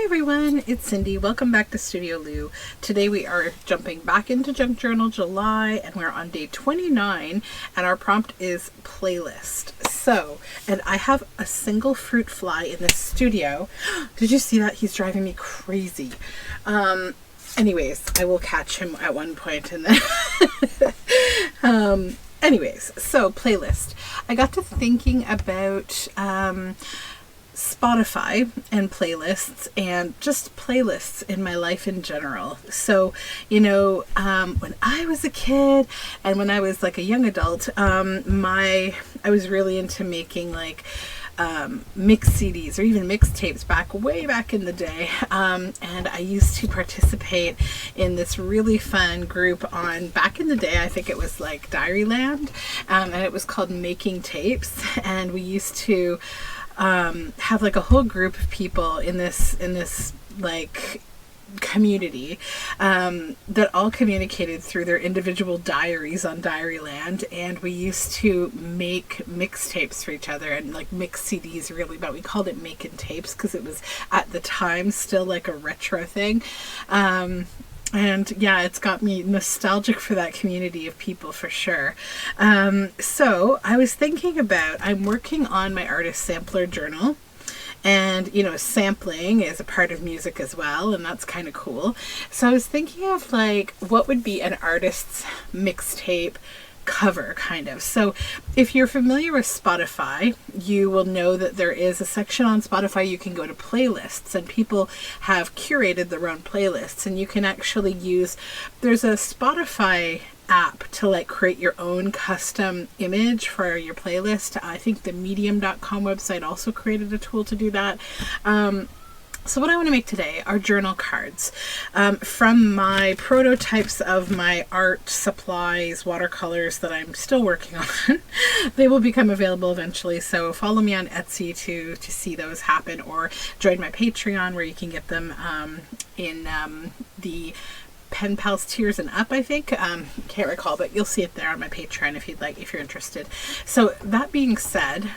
Hi everyone, it's Cindy. Welcome back to Studioloo. Today we are jumping back into Junk Journal July and we're on day 29 and our prompt is playlist. So, and I have a single fruit fly in the studio. Did you see that? He's driving me crazy. Anyways, I will catch him at one point and then anyways, so playlist. I got to thinking about Spotify and playlists and just playlists in my life in general. So, when I was a kid and when I was like a young adult, I was really into making like mix CDs or even mixtapes way back in the day. And I used to participate in this really fun group back in the day, I think it was like Diaryland, and it was called Making Tapes. And we used to have like a whole group of people in this like community that all communicated through their individual diaries on Diaryland, and we used to make mixtapes for each other and like mix CDs really, but we called it making tapes because it was at the time still like a retro thing. And yeah, it's got me nostalgic for that community of people for sure. So I was thinking I'm working on my artist sampler journal, and sampling is a part of music as well, and that's kind of cool. So I was thinking of like what would be an artist's mixtape cover kind of. So if you're familiar with Spotify, you will know that there is a section on Spotify you can go to playlists, and people have curated their own playlists, and you can actually there's a Spotify app to like create your own custom image for your playlist. I think the medium.com website also created a tool to do that. So what I want to make today are journal cards from my prototypes of my art supplies, watercolors that I'm still working on. They will become available eventually, so follow me on Etsy to see those happen, or join my Patreon where you can get them in the Pen Pals tiers and up, I think. Can't recall, but you'll see it there on my Patreon if you're interested. So that being said,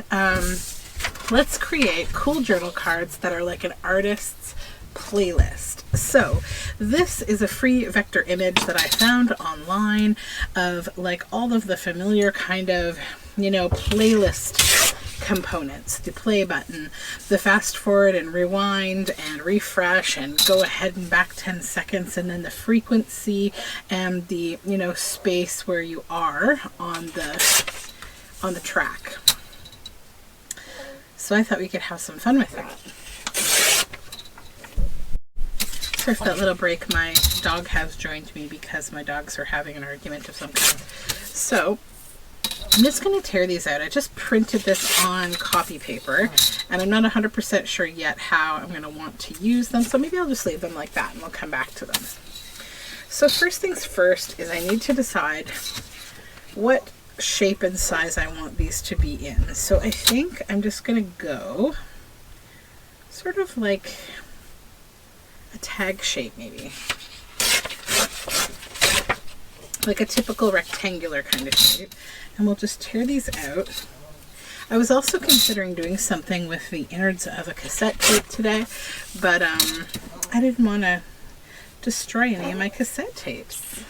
let's create cool journal cards that are like an artist's playlist. So this is a free vector image that I found online of like all of the familiar kind of, playlist components: the play button, the fast forward and rewind and refresh and go ahead and back 10 seconds, and then the frequency and the, space where you are on the track. So I thought we could have some fun with that. Sorry for that little break. My dog has joined me because my dogs are having an argument of some kind. So I'm just going to tear these out. I just printed this on copy paper, and I'm not 100% sure yet how I'm going to want to use them. So maybe I'll just leave them like that and we'll come back to them. So first things first is I need to decide what shape and size I want these to be in. So I think I'm just going to go sort of like a tag shape, maybe like a typical rectangular kind of shape, and we'll just tear these out. I was also considering doing something with the innards of a cassette tape today, but I didn't want to destroy any of my cassette tapes.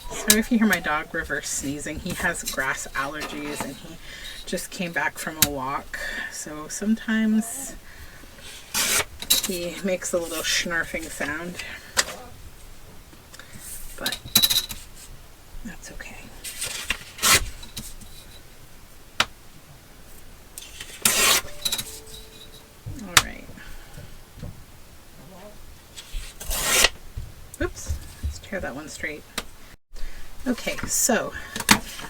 Sorry if you hear my dog reverse sneezing. He has grass allergies and he just came back from a walk. So sometimes he makes a little snarfing sound. But that's okay. All right. Oops. Let's tear that one straight. Okay, so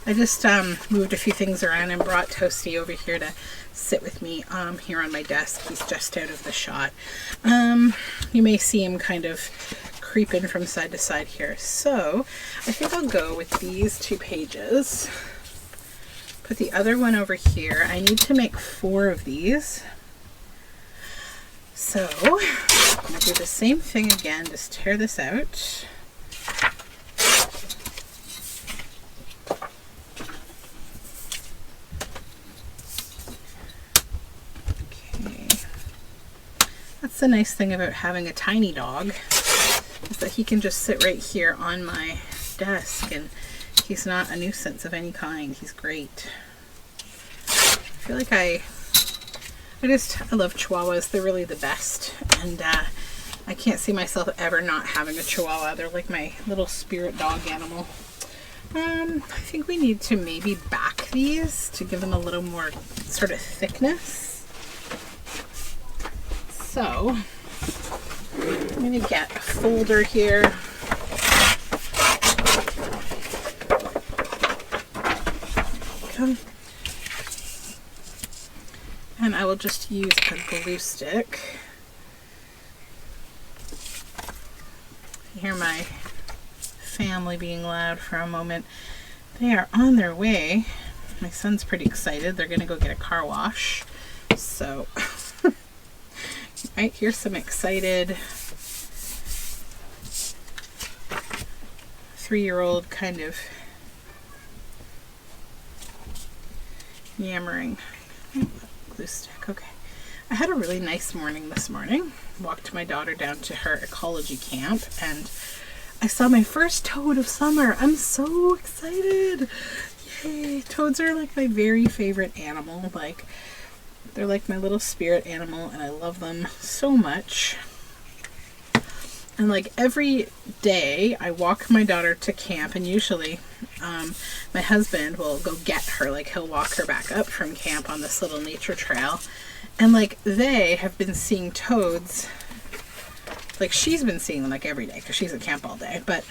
I just moved a few things around and brought Toasty over here to sit with me here on my desk. He's just out of the shot. You may see him kind of creeping from side to side here. So I think I'll go with these 2 pages. Put the other one over here. I need to make 4 of these. So I'm going to do the same thing again. Just tear this out. That's the nice thing about having a tiny dog, is that he can just sit right here on my desk and he's not a nuisance of any kind. He's great. I feel like I love Chihuahuas. They're really the best. And I can't see myself ever not having a Chihuahua. They're like my little spirit dog animal. I think we need to maybe back these to give them a little more sort of thickness. So I'm going to get a folder here. And I will just use a glue stick. You hear my family being loud for a moment. They are on their way. My son's pretty excited. They're going to go get a car wash. So you might hear some excited 3-year-old kind of yammering. Glue stick. Okay. I had a really nice morning this morning. Walked my daughter down to her ecology camp and I saw my first toad of summer. I'm so excited. Yay. Toads are like my very favorite animal. Like, they're like my little spirit animal and I love them so much. And like every day I walk my daughter to camp and usually my husband will go get her. Like he'll walk her back up from camp on this little nature trail. And like they have been seeing toads. Like she's been seeing them like every day because she's at camp all day. But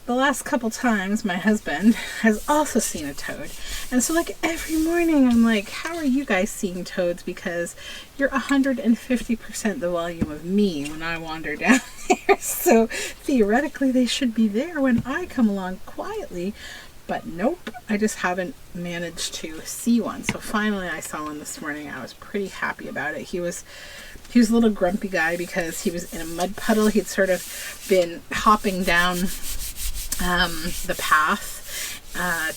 the last couple times my husband has also seen a toad. And so like every morning I'm like, how are you guys seeing toads? Because you're 150% the volume of me when I wander down there. So theoretically they should be there when I come along quietly. But nope, I just haven't managed to see one. So finally I saw one this morning. I was pretty happy about it. He was a little grumpy guy because he was in a mud puddle. He'd sort of been hopping down the path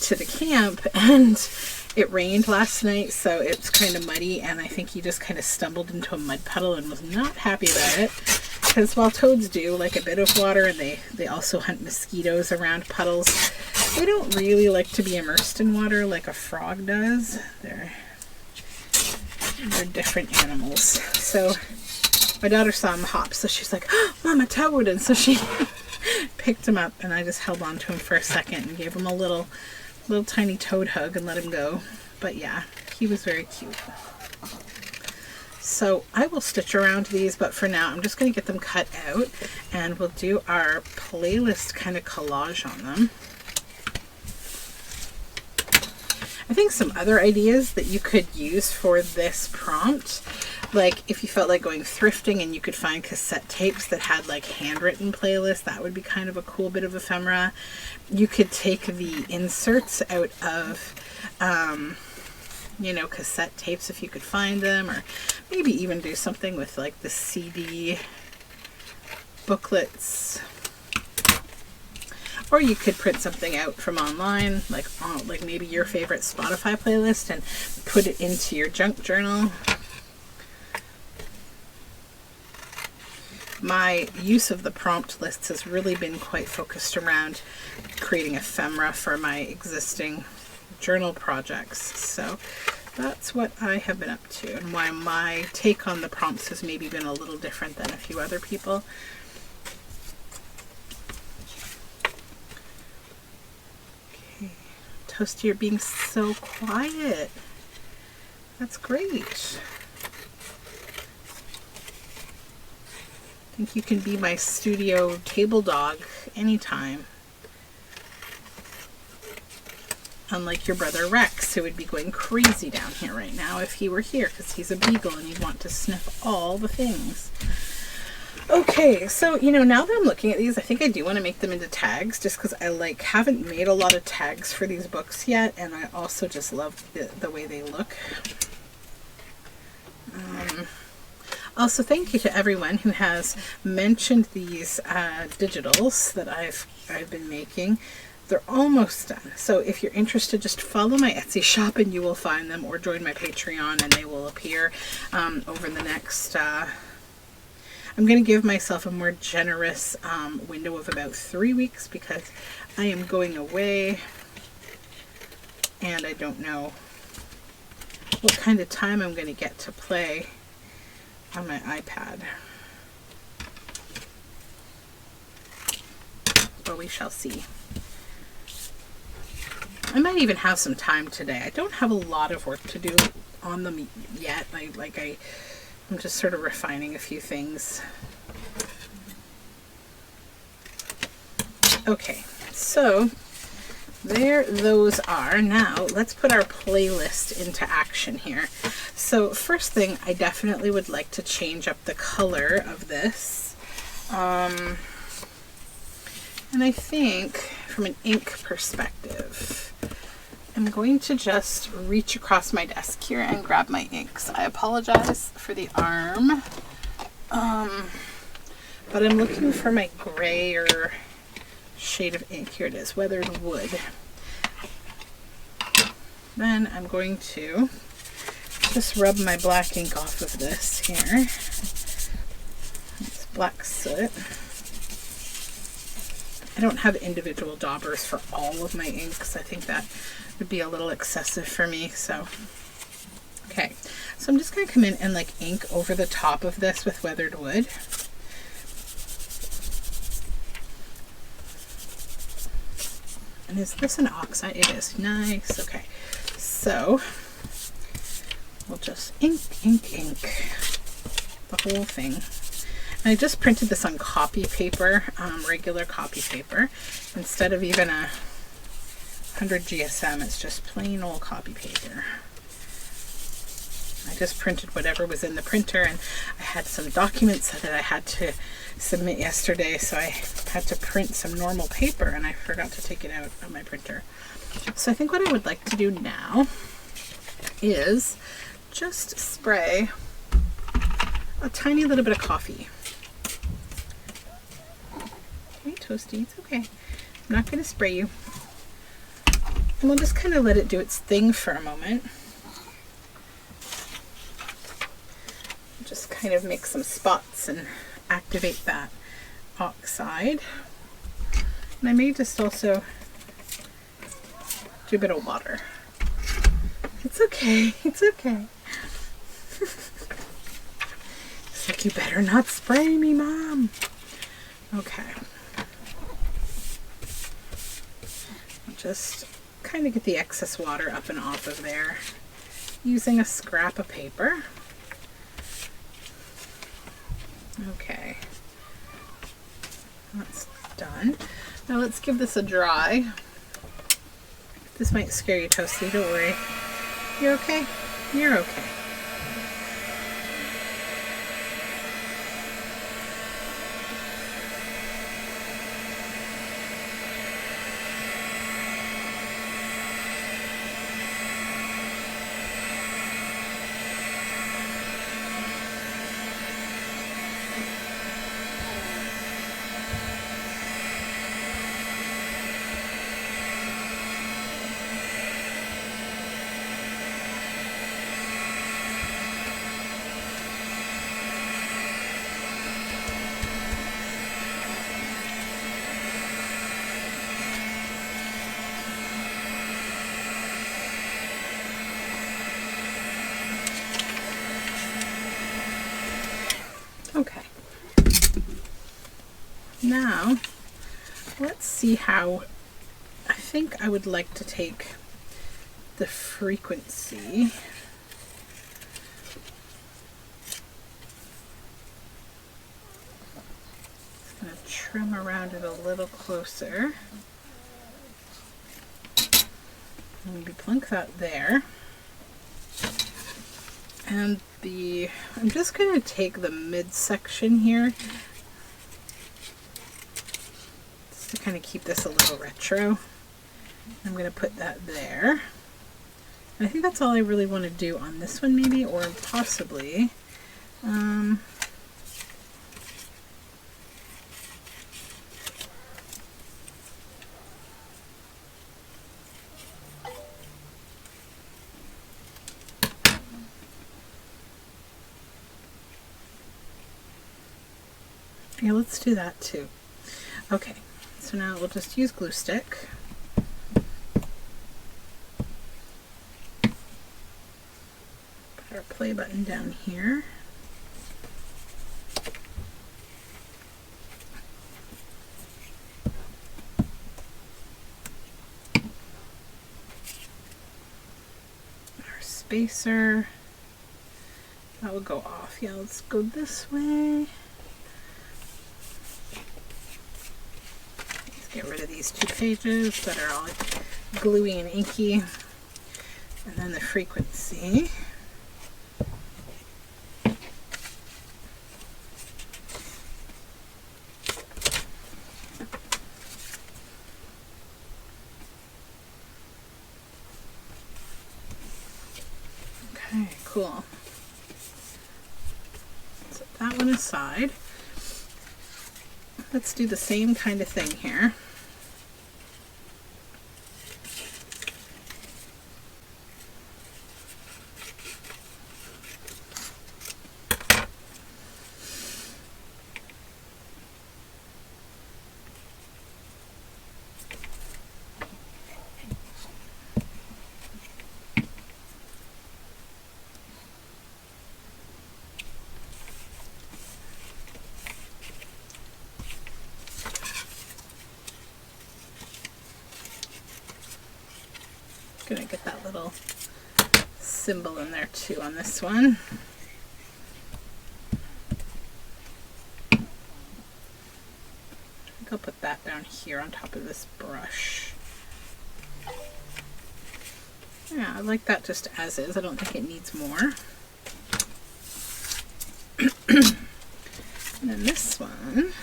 to the camp and it rained last night, so it's kind of muddy, and I think he just kind of stumbled into a mud puddle and was not happy about it. Because while toads do like a bit of water and they also hunt mosquitoes around puddles, they don't really like to be immersed in water like a frog does. They're different animals. So my daughter saw him hop, so she's like, oh, Mama, toad! And so she picked him up, and I just held on to him for a second and gave him a little tiny toad hug and let him go. But yeah, he was very cute. So I will stitch around these, but for now I'm just going to get them cut out and we'll do our playlist kind of collage on them. I think some other ideas that you could use for this prompt, like if you felt like going thrifting and you could find cassette tapes that had like handwritten playlists, that would be kind of a cool bit of ephemera. You could take the inserts out of cassette tapes if you could find them, or maybe even do something with like the CD booklets. Or you could print something out from online, like maybe your favorite Spotify playlist, and put it into your junk journal. My use of the prompt lists has really been quite focused around creating ephemera for my existing journal projects. So that's what I have been up to, and why my take on the prompts has maybe been a little different than a few other people. Okay, Toasty, you're being so quiet. That's great. I think you can be my studio table dog anytime. Unlike your brother Rex, who would be going crazy down here right now if he were here, because he's a beagle and he'd want to sniff all the things. Okay, so now that I'm looking at these, I think I do want to make them into tags, just because I haven't made a lot of tags for these books yet, and I also just love the way they look. Also, thank you to everyone who has mentioned these digitals that I've been making. They're almost done. So if you're interested, just follow my Etsy shop and you will find them, or join my Patreon and they will appear over the next I'm going to give myself a more generous window of about 3 weeks because I am going away and I don't know what kind of time I'm going to get to play on my iPad. But we shall see. I might even have some time today. I don't have a lot of work to do on them yet. I'm just sort of refining a few things. Okay, so there those are. Now let's put our playlist into action here. So first thing, I definitely would like to change up the color of this. And I think from an ink perspective, I'm going to just reach across my desk here and grab my inks. I apologize for the arm, but I'm looking for my grayer shade of ink. Here it is, Weathered Wood. Then I'm going to just rub my black ink off of this here. It's black soot. I don't have individual daubers for all of my inks. I think that would be a little excessive for me. So, okay. So I'm just going to come in and like ink over the top of this with Weathered Wood. And is this an oxide? It is. Nice. Okay. So we'll just ink the whole thing. And I just printed this on copy paper, regular copy paper. Instead of even a 100 GSM, it's just plain old copy paper. I just printed whatever was in the printer, and I had some documents that I had to submit yesterday, so I had to print some normal paper, and I forgot to take it out of my printer. So I think what I would like to do now is just spray a tiny little bit of coffee. Okay, Toasty, it's okay. I'm not going to spray you. And we'll just kind of let it do its thing for a moment. Just kind of make some spots and activate that oxide. And I may just also do a bit of water. It's okay, it's okay. It's like, you better not spray me, Mom. Okay. Just kind of get the excess water up and off of there using a scrap of paper. Okay, that's done. Now let's give this a dry. This might scare you, Toasty, don't worry. You're okay? You're okay. Okay. Now, let's see how, I think I would like to take the frequency. Just going to trim around it a little closer. Maybe plunk that there. And I'm just going to take the midsection here just to kind of keep this a little retro. I'm going to put that there. And I think that's all I really want to do on this one, maybe, or possibly. Yeah, let's do that too. Okay, so now we'll just use glue stick. Put our play button down here. Our spacer. That will go off. Yeah, let's go this way. Let's get rid of these 2 pages that are all gluey and inky. And then the frequency. Okay, cool. That one aside. Let's do the same kind of thing here. Gonna get that little symbol in there too on this one. I think I'll put that down here on top of this brush. Yeah, I like that just as is. I don't think it needs more. And then this one.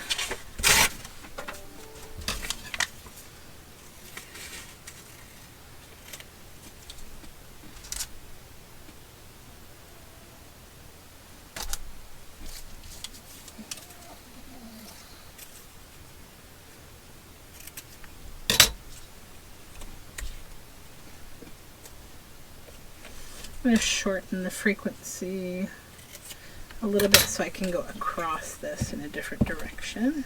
I'm going to shorten the frequency a little bit so I can go across this in a different direction.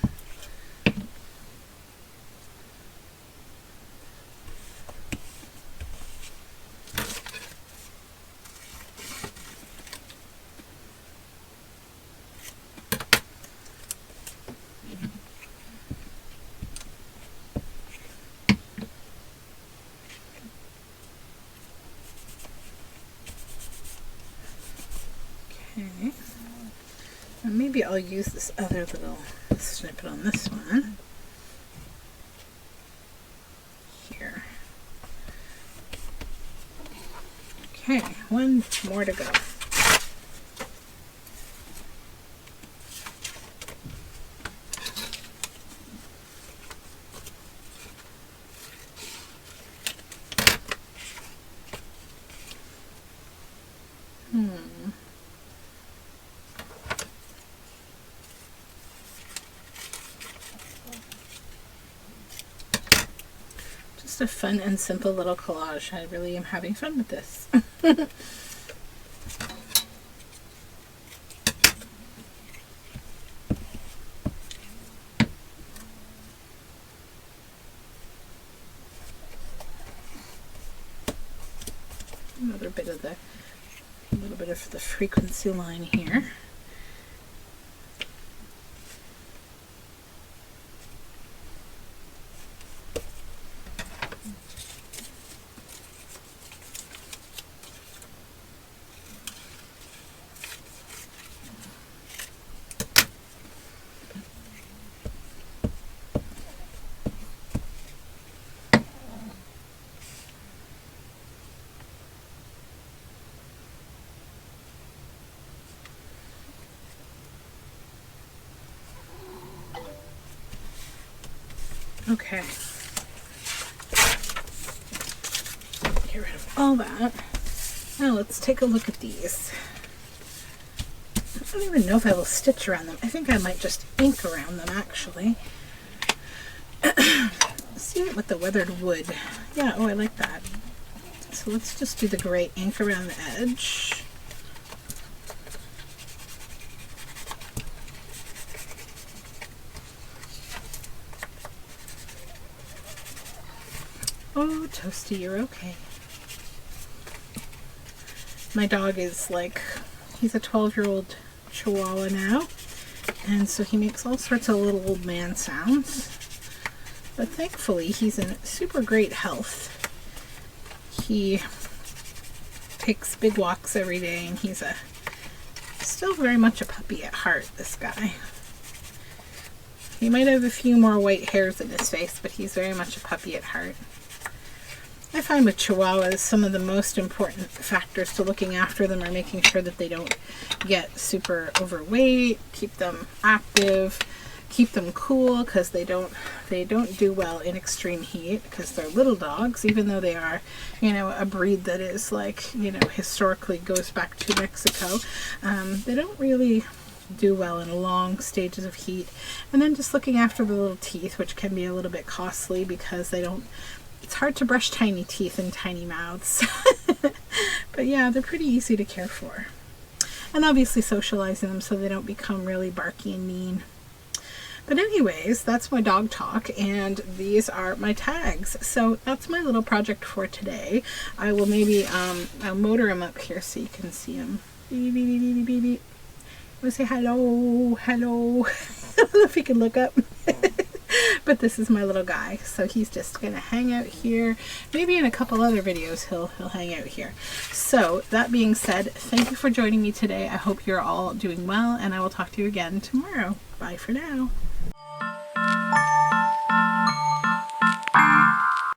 Okay, and maybe I'll use this other little snippet on this one here. Okay, one more to go. Just a fun and simple little collage. I really am having fun with this. Another bit of a little bit of the frequency line here. Okay. Get rid of all that. Now let's take a look at these. I don't even know if I will stitch around them. I think I might just ink around them actually. See it with the weathered wood. Yeah, oh, I like that. So let's just do the gray ink around the edge. Oh, Toasty, you're okay. My dog is like, he's a 12-year-old Chihuahua now, and so he makes all sorts of little old man sounds. But thankfully, he's in super great health. He takes big walks every day, and he's still very much a puppy at heart, this guy. He might have a few more white hairs in his face, but he's very much a puppy at heart. I find with Chihuahuas, some of the most important factors to looking after them are making sure that they don't get super overweight, keep them active, keep them cool, because they don't do well in extreme heat, because they're little dogs, even though they are, you know, a breed that is like, you know, historically goes back to Mexico. They don't really do well in long stages of heat. And then just looking after the little teeth, which can be a little bit costly because it's hard to brush tiny teeth in tiny mouths. But yeah, they're pretty easy to care for. And obviously socializing them so they don't become really barky and mean. But anyways, that's my dog talk, and these are my tags. So that's my little project for today. I will maybe I'll motor him up here so you can see him. Beep, beep, beep, beep, beep, beep. We'll say hello, hello. I don't know if he can look up. But this is my little guy, so he's just gonna hang out here. Maybe in a couple other videos he'll hang out here. So that being said, thank you for joining me today. I hope you're all doing well, and I will talk to you again tomorrow. Bye for now.